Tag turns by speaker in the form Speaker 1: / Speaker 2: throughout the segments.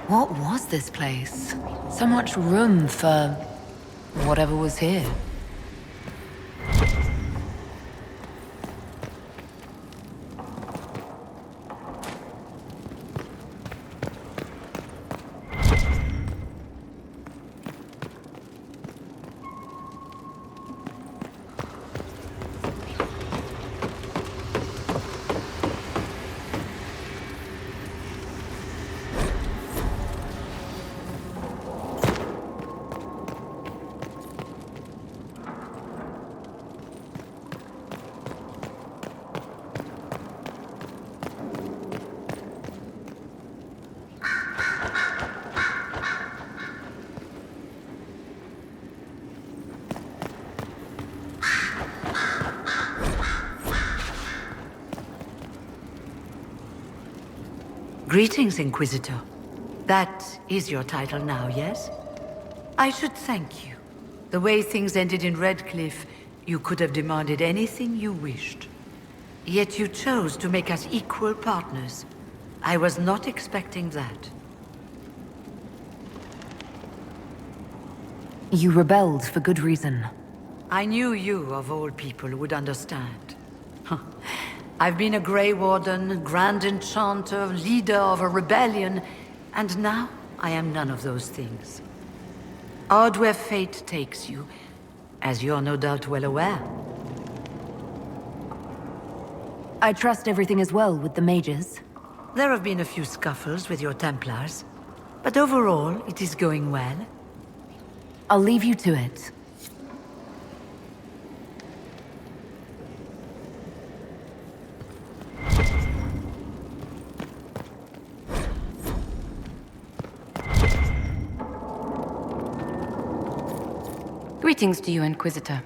Speaker 1: What was this place? So much room for whatever was here.
Speaker 2: Greetings, Inquisitor. That is your title now, yes? I should thank you. The way things ended in Redcliffe, you could have demanded anything you wished. Yet you chose to make us equal partners. I was not expecting that.
Speaker 1: You rebelled for good reason.
Speaker 2: I knew you, of all people, would understand. I've been a Grey Warden, Grand Enchanter, leader of a rebellion, and now I am none of those things. Odd where fate takes you, as you're no doubt well aware.
Speaker 1: I trust everything is well with the mages.
Speaker 2: There have been a few scuffles with your Templars, but overall it is going well.
Speaker 1: I'll leave you to it.
Speaker 3: Greetings to you, Inquisitor.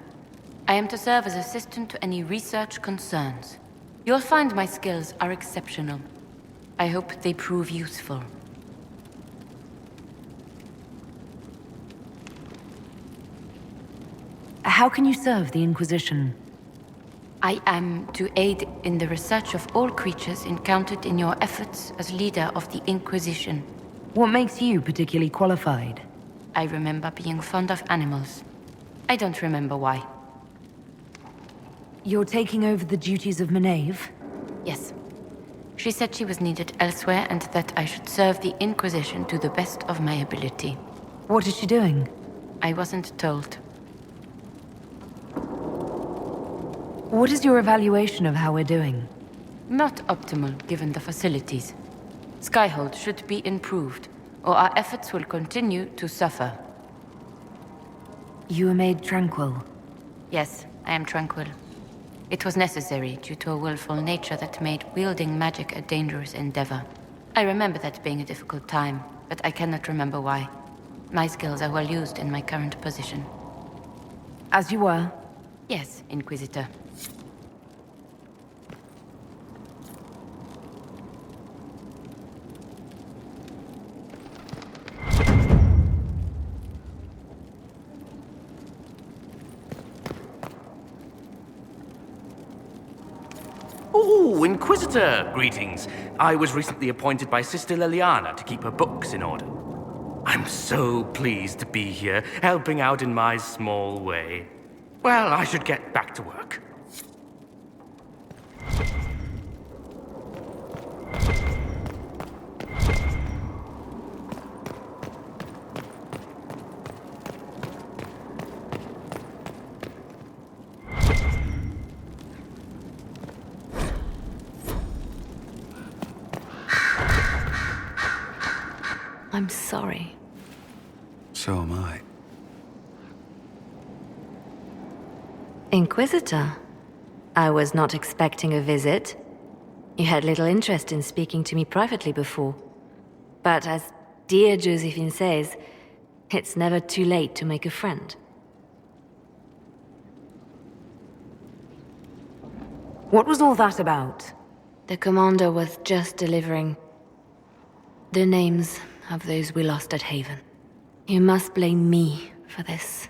Speaker 3: I am to serve as assistant to any research concerns. You'll find my skills are exceptional. I hope they prove useful.
Speaker 1: How can you serve the Inquisition?
Speaker 3: I am to aid in the research of all creatures encountered in your efforts as leader of the Inquisition.
Speaker 1: What makes you particularly qualified?
Speaker 3: I remember being fond of animals. I don't remember why.
Speaker 1: You're taking over the duties of Maeve?
Speaker 3: Yes. She said she was needed elsewhere and that I should serve the Inquisition to the best of my ability.
Speaker 1: What is she doing?
Speaker 3: I wasn't told.
Speaker 1: What is your evaluation of how we're doing?
Speaker 3: Not optimal, given the facilities. Skyhold should be improved, or our efforts will continue to suffer.
Speaker 1: You were made tranquil.
Speaker 3: Yes, I am tranquil. It was necessary due to a willful nature that made wielding magic a dangerous endeavor. I remember that being a difficult time, but I cannot remember why. My skills are well used in my current position.
Speaker 1: As you were?
Speaker 3: Yes, Inquisitor.
Speaker 4: Oh, Inquisitor! Greetings. I was recently appointed by Sister Liliana to keep her books in order. I'm so pleased to be here, helping out in my small way. Well, I should get back to work.
Speaker 5: I'm sorry.
Speaker 6: So am I.
Speaker 5: Inquisitor, I was not expecting a visit. You had little interest in speaking to me privately before. But as dear Josephine says, it's never too late to make a friend.
Speaker 1: What was all that about?
Speaker 5: The commander was just delivering the names of those we lost at Haven. You must blame me for this.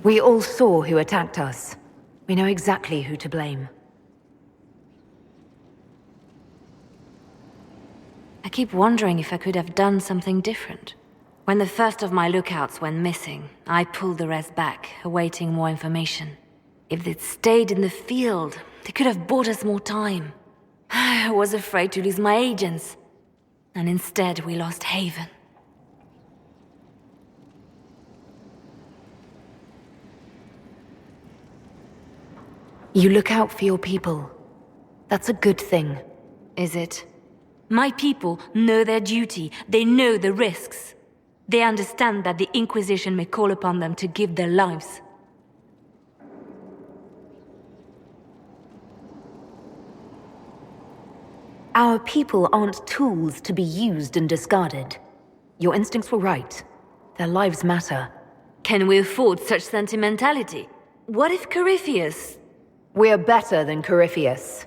Speaker 1: We all saw who attacked us. We know exactly who to blame.
Speaker 5: keep wondering if I could have done something different. When the first of my lookouts went missing, I pulled the rest back, awaiting more information. If they'd stayed in the field, they could have bought us more time. I was afraid to lose my agents. And instead, we lost Haven.
Speaker 1: You look out for your people. That's a good thing.
Speaker 5: Is it? My people know their duty. They know the risks. They understand that the Inquisition may call upon them to give their lives.
Speaker 1: Our people aren't tools to be used and discarded. Your instincts were right. Their lives matter.
Speaker 5: Can we afford such sentimentality? What if Corypheus...
Speaker 1: We're better than Corypheus.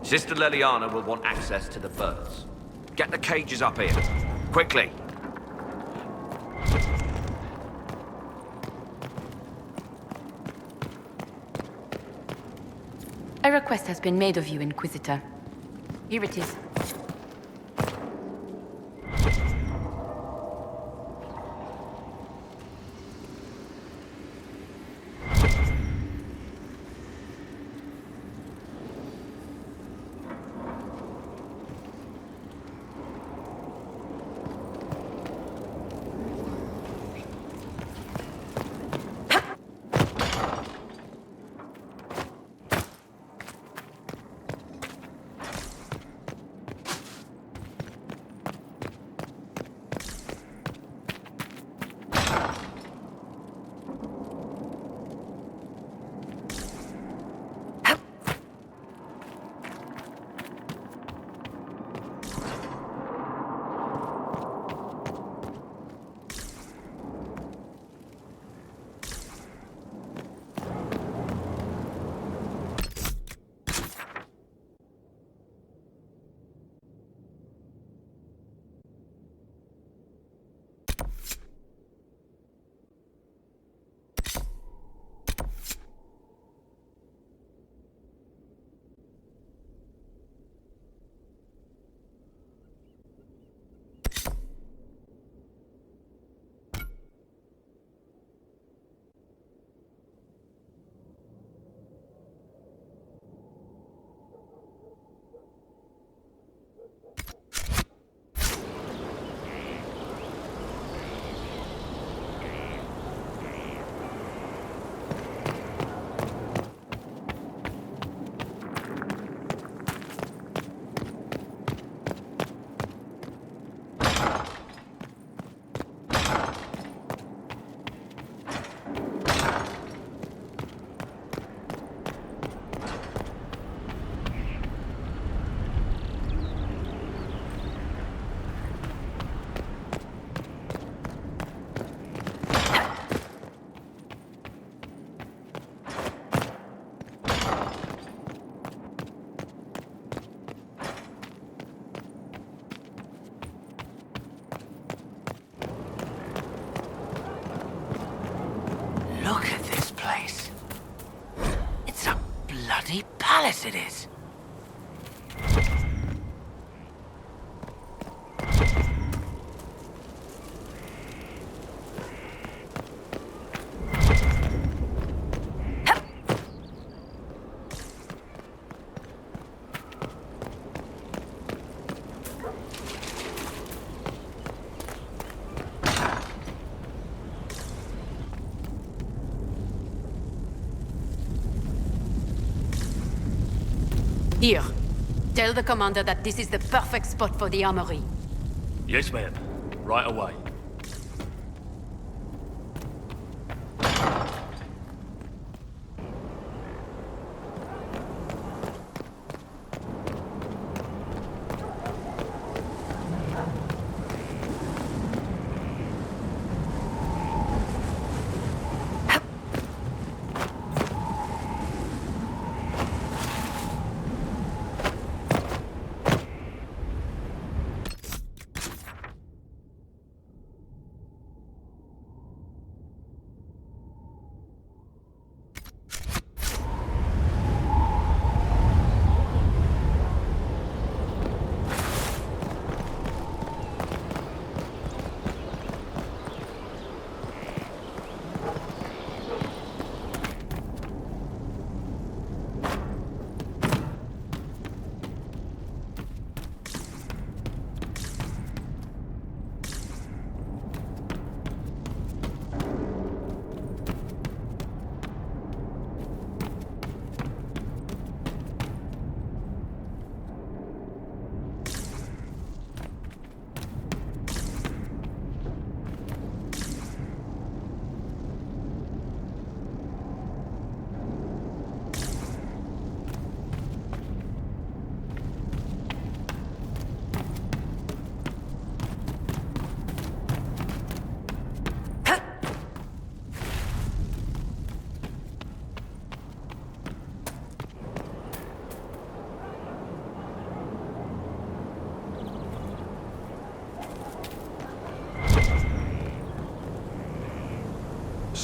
Speaker 7: Sister Leliana will want access to the birds. Get the cages up here. Quickly.
Speaker 3: A request has been made of you, Inquisitor. Here it is.
Speaker 7: Look at this place. It's a bloody palace, it is.
Speaker 8: Here. Tell the commander that this is the perfect spot for the armory.
Speaker 9: Yes, ma'am. Right away.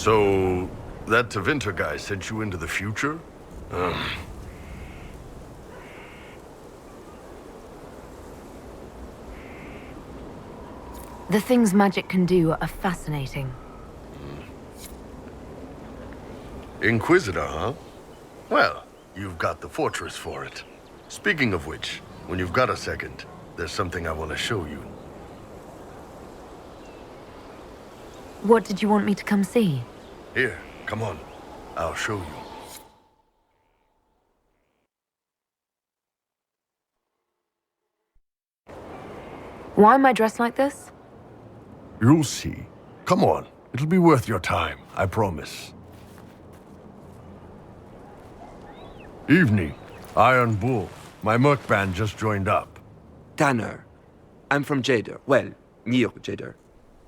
Speaker 10: So, that Tevinter guy sent you into the future?
Speaker 1: The things magic can do are fascinating.
Speaker 10: Inquisitor, huh? Well, you've got the fortress for it. Speaking of which, when you've got a second, there's something I want to show you.
Speaker 1: What did you want me to come see?
Speaker 10: Here, come on. I'll show you.
Speaker 1: Why am I dressed like this?
Speaker 10: You'll see. Come on. It'll be worth your time, I promise. Evening. Iron Bull. My merc band just joined up.
Speaker 11: Tanner. I'm from Jader. Well, near Jader.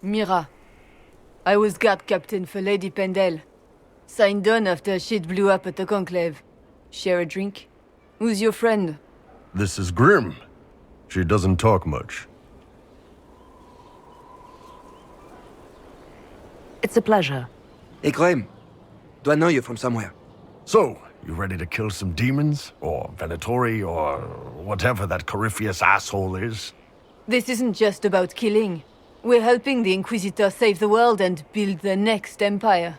Speaker 12: Mira. I was guard captain for Lady Pendel. Signed on after shit blew up at the Conclave. Share a drink? Who's your friend?
Speaker 10: This is Grim. She doesn't talk much.
Speaker 1: It's a pleasure.
Speaker 11: Hey, Graham. Do I know you from somewhere?
Speaker 10: So, you ready to kill some demons? Or Venatori? Or whatever that Corypheus asshole is?
Speaker 12: This isn't just about killing. We're helping the Inquisitor save the world and build the next empire.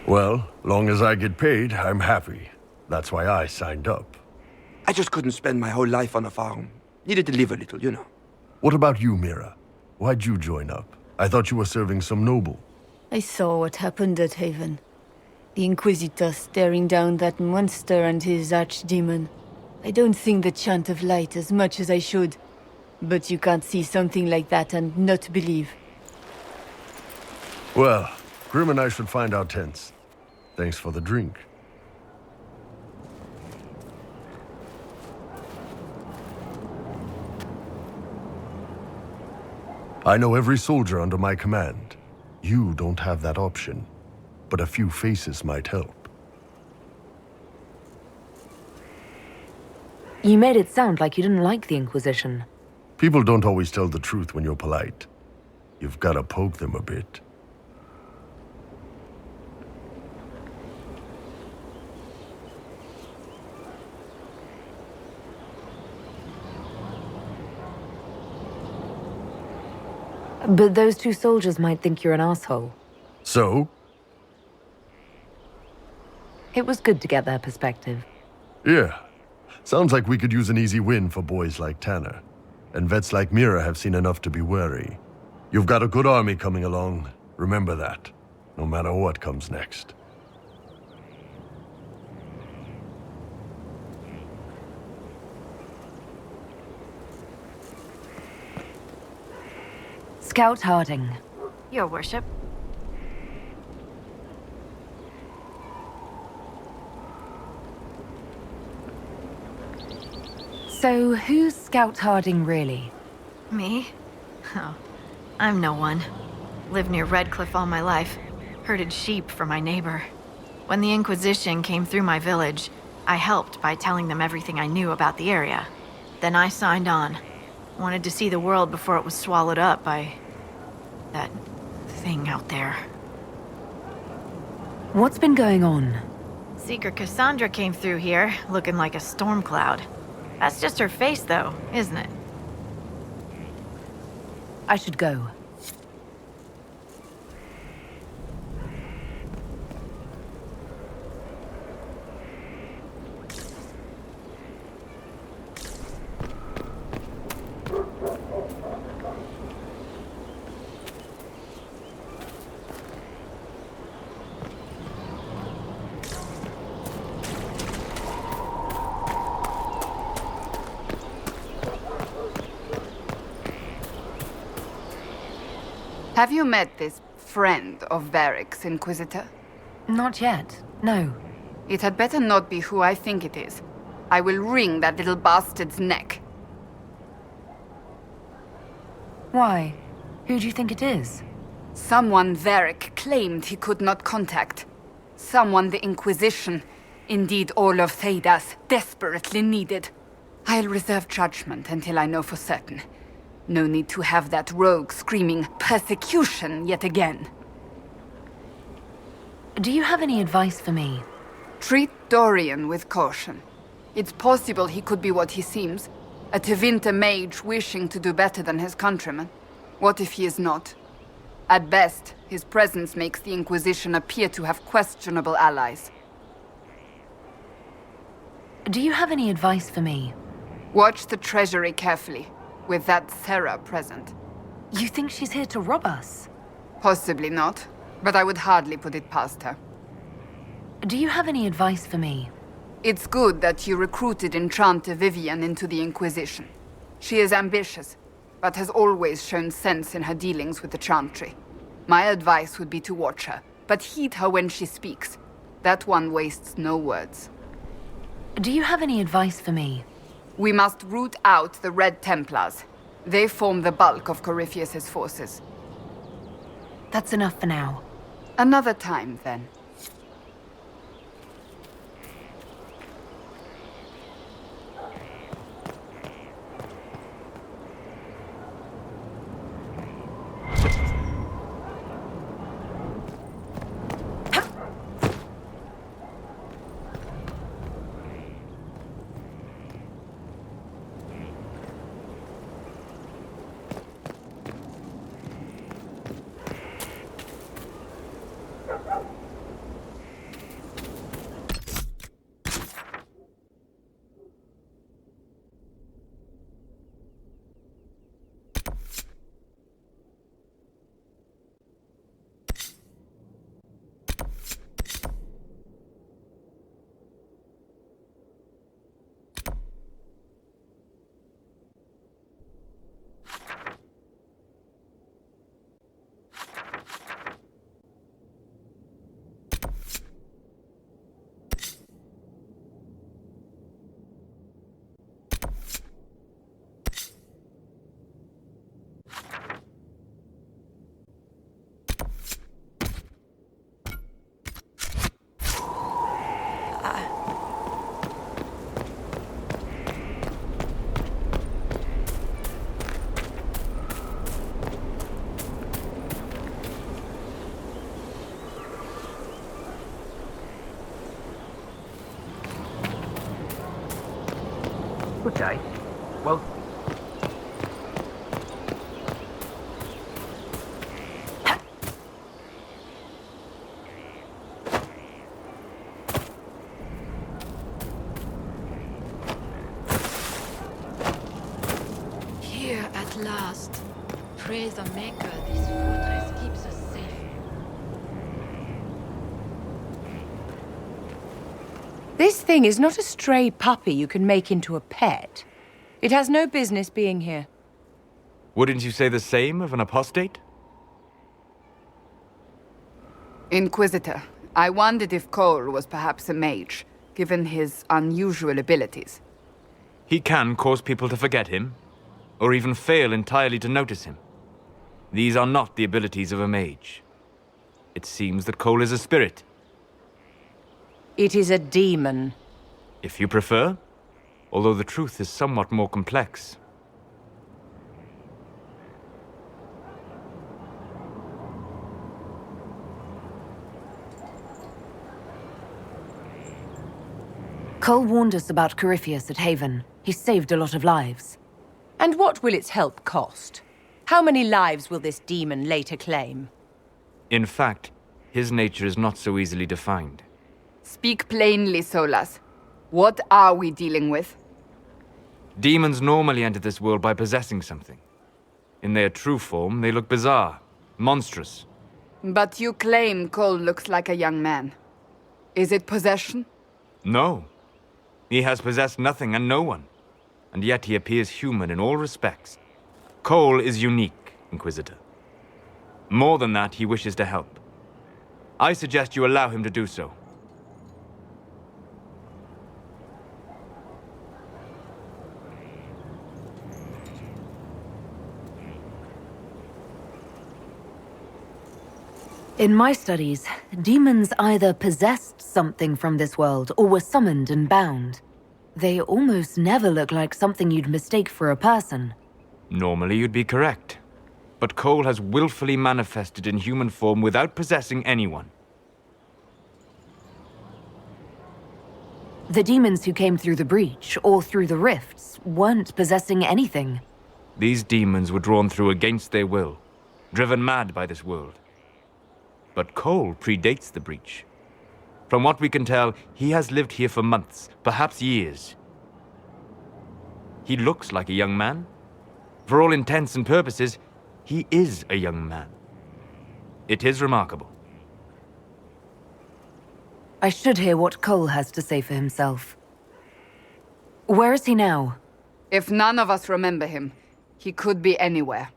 Speaker 10: Well, long as I get paid, I'm happy. That's why I signed up.
Speaker 11: I just couldn't spend my whole life on a farm. Needed to live a little, you know.
Speaker 10: What about you, Mira? Why'd you join up? I thought you were serving some noble.
Speaker 12: I saw what happened at Haven. The Inquisitor staring down that monster and his archdemon. I don't sing the chant of light as much as I should. But you can't see something like that and not believe.
Speaker 10: Well, Grim and I should find our tents. Thanks for the drink. I know every soldier under my command. You don't have that option, but a few faces might help.
Speaker 1: You made it sound like you didn't like the Inquisition.
Speaker 10: People don't always tell the truth when you're polite. You've got to poke them a bit.
Speaker 1: But those two soldiers might think you're an asshole.
Speaker 10: So?
Speaker 1: It was good to get their perspective.
Speaker 10: Yeah. Sounds like we could use an easy win for boys like Tanner. And vets like Mira have seen enough to be wary. You've got a good army coming along. Remember that. No matter what comes next.
Speaker 1: Scout Harding.
Speaker 5: Your worship.
Speaker 1: So, who's Scout Harding really?
Speaker 5: Me? Oh, I'm no one. Lived near Redcliffe all my life. Herded sheep for my neighbor. When the Inquisition came through my village, I helped by telling them everything I knew about the area. Then I signed on. Wanted to see the world before it was swallowed up by that thing out there.
Speaker 1: What's been going on?
Speaker 5: Seeker Cassandra came through here, looking like a storm cloud. That's just her face, though, isn't it?
Speaker 1: I should go.
Speaker 13: Have you met this friend of Varric's, Inquisitor?
Speaker 1: Not yet, no.
Speaker 13: It had better not be who I think it is. I will wring that little bastard's neck.
Speaker 1: Why? Who do you think it is?
Speaker 13: Someone Varric claimed he could not contact. Someone the Inquisition, indeed all of Thedas, desperately needed. I'll reserve judgment until I know for certain. No need to have that rogue screaming persecution yet again.
Speaker 1: Do you have any advice for me?
Speaker 13: Treat Dorian with caution. It's possible he could be what he seems. A Tevinter mage wishing to do better than his countrymen. What if he is not? At best, his presence makes the Inquisition appear to have questionable allies.
Speaker 1: Do you have any advice for me?
Speaker 13: Watch the treasury carefully, with that Sarah present.
Speaker 1: You think she's here to rob us?
Speaker 13: Possibly not, but I would hardly put it past her.
Speaker 1: Do you have any advice for me?
Speaker 13: It's good that you recruited Enchanter Vivian into the Inquisition. She is ambitious, but has always shown sense in her dealings with the Chantry. My advice would be to watch her, but heed her when she speaks. That one wastes no words.
Speaker 1: Do you have any advice for me?
Speaker 13: We must root out the Red Templars. They form the bulk of Corypheus's forces.
Speaker 1: That's enough for now.
Speaker 13: Another time, then.
Speaker 4: Okay. Well...
Speaker 8: Here at last. Praise the Maker, this fortress keeps us safe.
Speaker 14: This thing is not a stray puppy you can make into a pet. It has no business being here.
Speaker 15: Wouldn't you say the same of an apostate?
Speaker 13: Inquisitor, I wondered if Cole was perhaps a mage, given his unusual abilities.
Speaker 15: He can cause people to forget him, or even fail entirely to notice him. These are not the abilities of a mage. It seems that Cole is a spirit.
Speaker 14: It is a demon.
Speaker 15: If you prefer, although the truth is somewhat more complex.
Speaker 1: Cole warned us about Corypheus at Haven. He saved a lot of lives.
Speaker 14: And what will its help cost? How many lives will this demon later claim?
Speaker 15: In fact, his nature is not so easily defined.
Speaker 13: Speak plainly, Solas. What are we dealing with?
Speaker 15: Demons normally enter this world by possessing something. In their true form, they look bizarre, monstrous.
Speaker 13: But you claim Cole looks like a young man. Is it possession?
Speaker 15: No. He has possessed nothing and no one. And yet he appears human in all respects. Cole is unique, Inquisitor. More than that, he wishes to help. I suggest you allow him to do so.
Speaker 1: In my studies, demons either possessed something from this world or were summoned and bound. They almost never look like something you'd mistake for a person.
Speaker 15: Normally you'd be correct. But Cole has willfully manifested in human form without possessing anyone.
Speaker 1: The demons who came through the breach, or through the rifts, weren't possessing anything.
Speaker 15: These demons were drawn through against their will, driven mad by this world. But Cole predates the breach. From what we can tell, he has lived here for months, perhaps years. He looks like a young man. For all intents and purposes, he is a young man. It is remarkable.
Speaker 1: I should hear what Cole has to say for himself. Where is he now?
Speaker 13: If none of us remember him, he could be anywhere.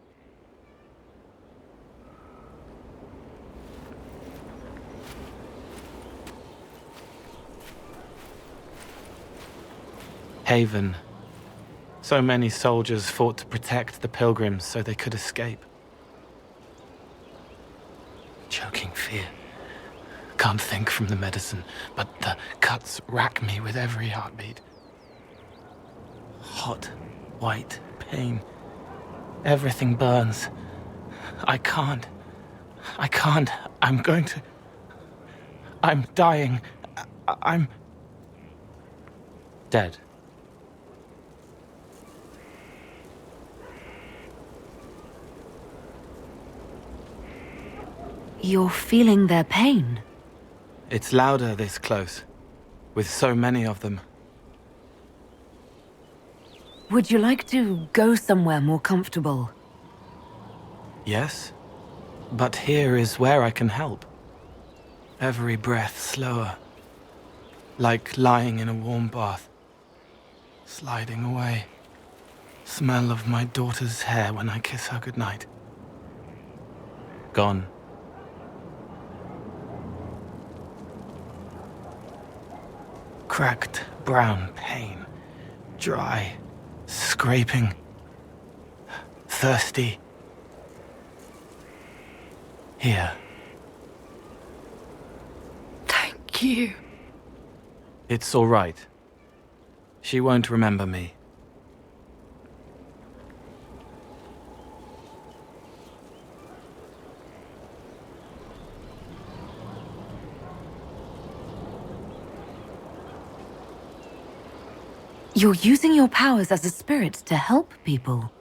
Speaker 16: Haven. So many soldiers fought to protect the pilgrims so they could escape. Choking fear. Can't think from the medicine, but the cuts rack me with every heartbeat. Hot, white pain. Everything burns. I can't. I'm going to... I'm dying. I'm... dead.
Speaker 1: You're feeling their pain?
Speaker 16: It's louder this close, with so many of them.
Speaker 1: Would you like to go somewhere more comfortable?
Speaker 16: Yes, but here is where I can help. Every breath slower, like lying in a warm bath, sliding away. Smell of my daughter's hair when I kiss her goodnight. Gone. Cracked brown pain, dry, scraping, thirsty. Here.
Speaker 13: Thank you.
Speaker 16: It's all right. She won't remember me.
Speaker 1: You're using your powers as a spirit to help people.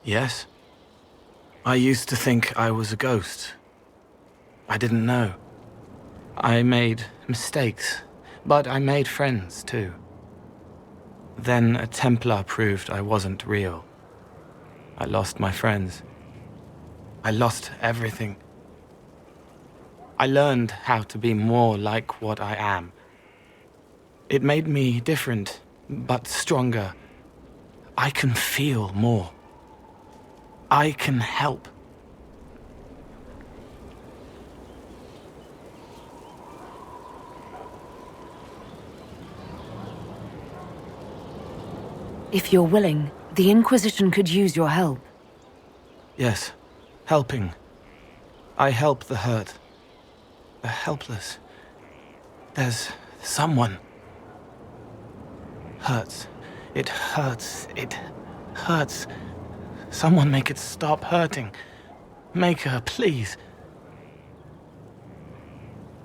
Speaker 16: Yes. I used to think I was a ghost. I didn't know. I made mistakes, but I made friends too. Then a Templar proved I wasn't real. I lost my friends. I lost everything. I learned how to be more like what I am. It made me different, but stronger. I can feel more. I can help.
Speaker 1: If you're willing, the Inquisition could use your help.
Speaker 16: Yes, helping. I help the hurt. The helpless. There's someone. Hurts. It hurts. It hurts. Someone make it stop hurting. Make her, please.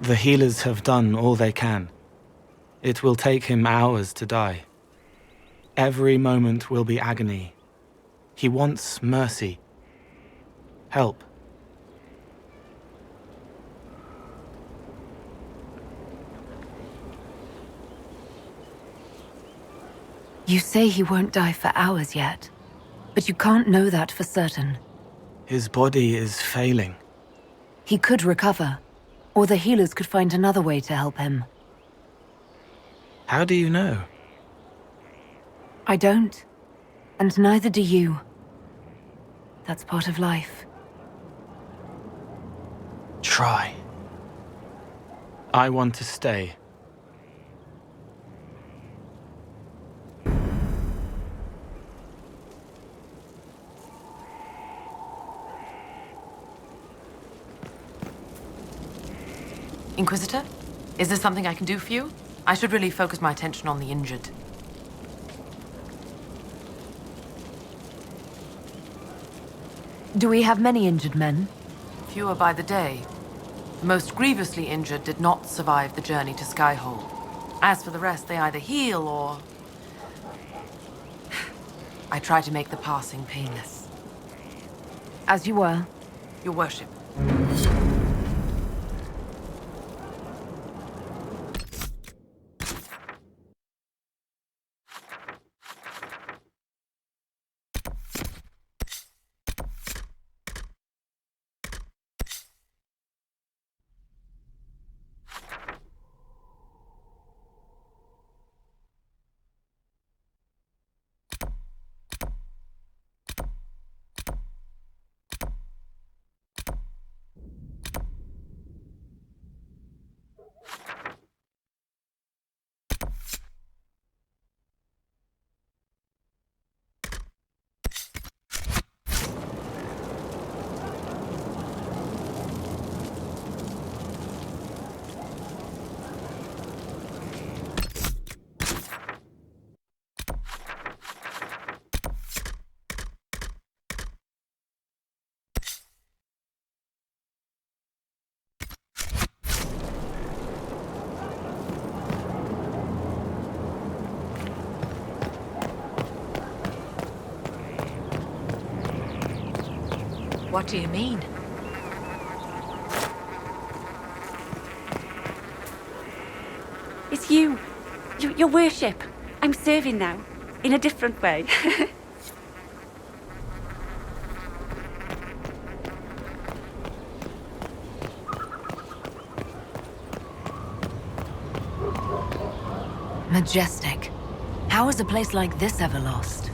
Speaker 16: The healers have done all they can. It will take him hours to die. Every moment will be agony. He wants mercy. Help.
Speaker 1: You say he won't die for hours yet, but you can't know that for certain.
Speaker 16: His body is failing.
Speaker 1: He could recover, or the healers could find another way to help him.
Speaker 16: How do you know?
Speaker 1: I don't, and neither do you. That's part of life.
Speaker 16: Try. I want to stay.
Speaker 17: Inquisitor? Is there something I can do for you? I should really focus my attention on the injured.
Speaker 1: Do we have many injured men?
Speaker 17: Fewer by the day. The most grievously injured did not survive the journey to Skyhold. As for the rest, they either heal or... I try to make the passing painless.
Speaker 1: As you were.
Speaker 17: Your worship.
Speaker 2: What do you mean?
Speaker 18: It's you. Your worship. I'm serving now. In a different way.
Speaker 1: Majestic. How is a place like this ever lost?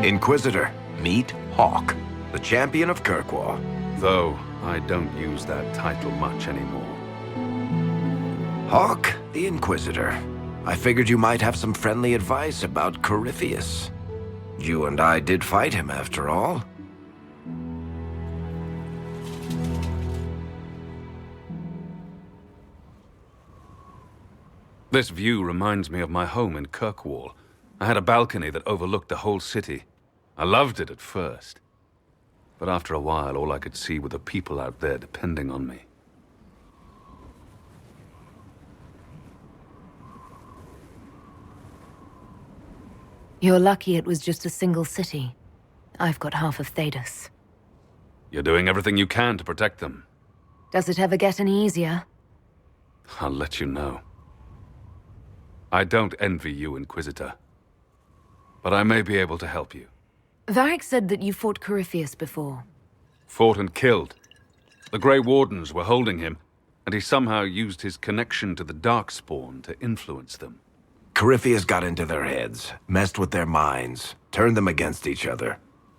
Speaker 7: Inquisitor, meet Hawk, the champion of Kirkwall.
Speaker 6: Though I don't use that title much anymore.
Speaker 7: Hawk, the Inquisitor. I figured you might have some friendly advice about Corypheus. You and I did fight him, after all.
Speaker 6: This view reminds me of my home in Kirkwall. I had a balcony that overlooked the whole city. I loved it at first. But after a while, all I could see were the people out there depending on me.
Speaker 1: You're lucky it was just a single city. I've got half of Thedas.
Speaker 6: You're doing everything you can to protect them.
Speaker 1: Does it ever get any easier?
Speaker 6: I'll let you know. I don't envy you, Inquisitor. But I may be able to help you.
Speaker 1: Varric said that you fought Corypheus before.
Speaker 6: Fought and killed. The Grey Wardens were holding him, and he somehow used his connection to the Darkspawn to influence them.
Speaker 7: Corypheus got into their heads, messed with their minds, turned them against each other.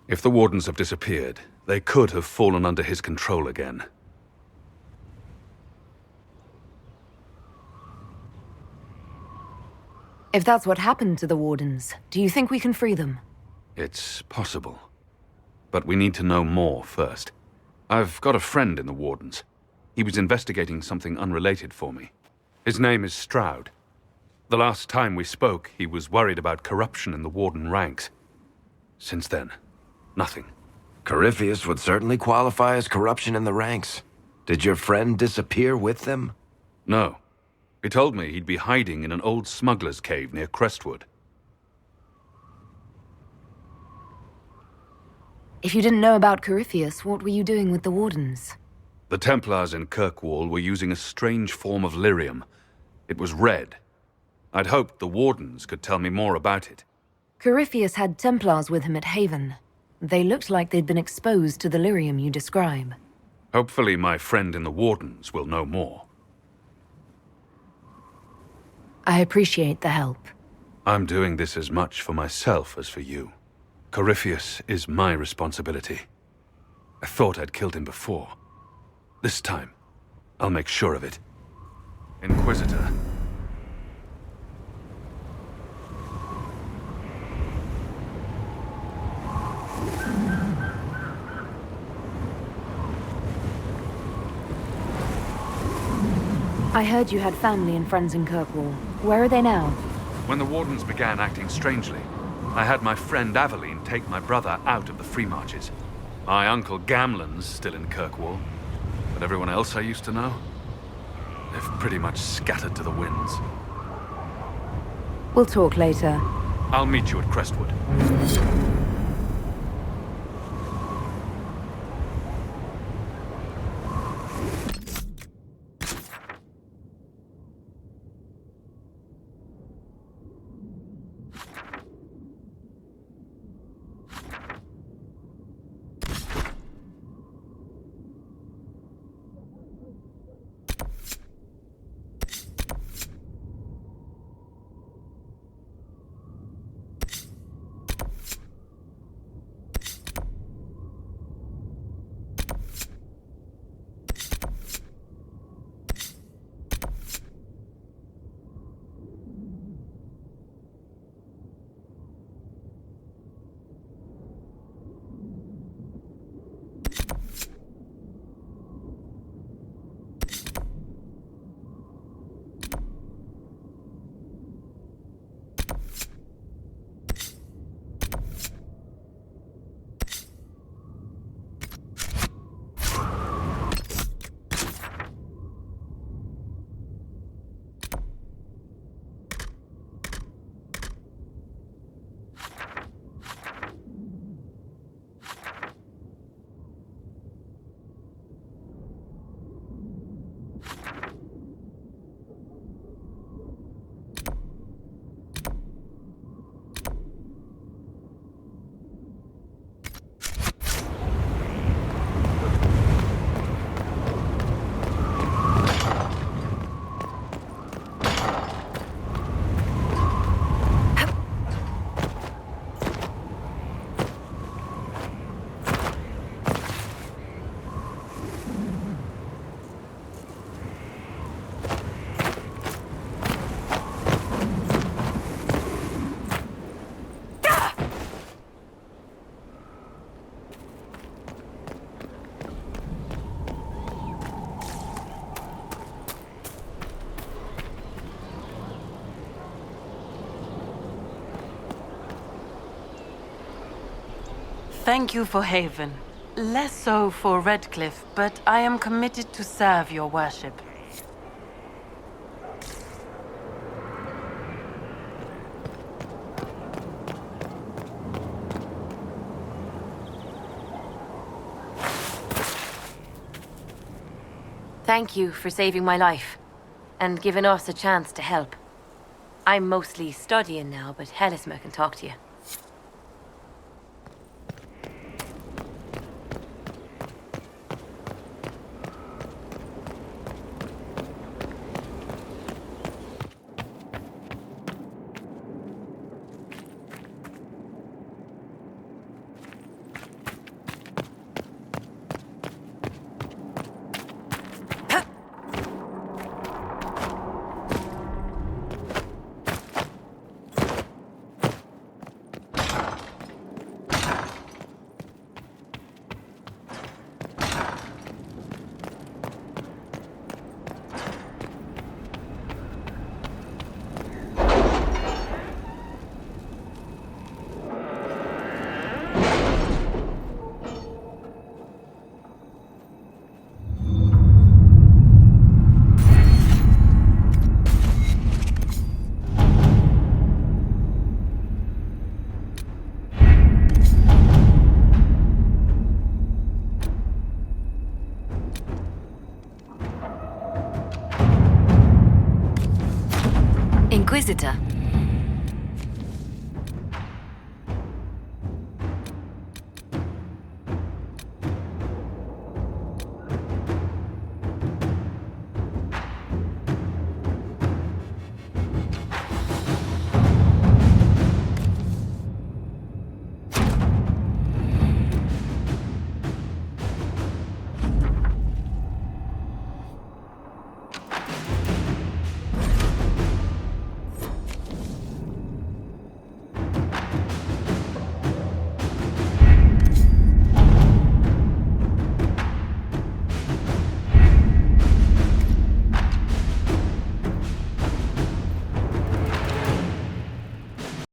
Speaker 6: If the Wardens have disappeared, they could have fallen under his control again.
Speaker 1: If that's what happened to the Wardens, do you think we can free them?
Speaker 6: It's possible. But we need to know more first. I've got a friend in the Wardens. He was investigating something unrelated for me. His name is Stroud. The last time we spoke, he was worried about corruption in the Warden ranks. Since then, nothing.
Speaker 7: Corypheus would certainly qualify as corruption in the ranks. Did your friend disappear with them?
Speaker 6: No. He told me he'd be hiding in an old smuggler's cave near Crestwood.
Speaker 1: If you didn't know about Corypheus, what were you doing with the Wardens?
Speaker 6: The Templars in Kirkwall were using a strange form of lyrium. It was red. I'd hoped the Wardens could tell me more about it.
Speaker 1: Corypheus had Templars with him at Haven. They looked like they'd been exposed to the lyrium you describe.
Speaker 6: Hopefully my friend in the Wardens will know more.
Speaker 1: I appreciate the help.
Speaker 6: I'm doing this as much for myself as for you. Corypheus is my responsibility. I thought I'd killed him before. This time, I'll make sure of it. Inquisitor.
Speaker 1: I heard you had family and friends in Kirkwall. Where are they now?
Speaker 6: When the Wardens began acting strangely, I had my friend Aveline take my brother out of the Free Marches. My uncle Gamlen's still in Kirkwall, but everyone else I used to know, they've pretty much scattered to the winds.
Speaker 1: We'll talk later.
Speaker 6: I'll meet you at Crestwood.
Speaker 17: Thank you for Haven. Less so for Redcliffe, but I am committed to serve your worship.
Speaker 5: Thank you for saving my life, and giving us a chance to help. I'm mostly studying now, but Hellismer can talk to you. Inquisitor.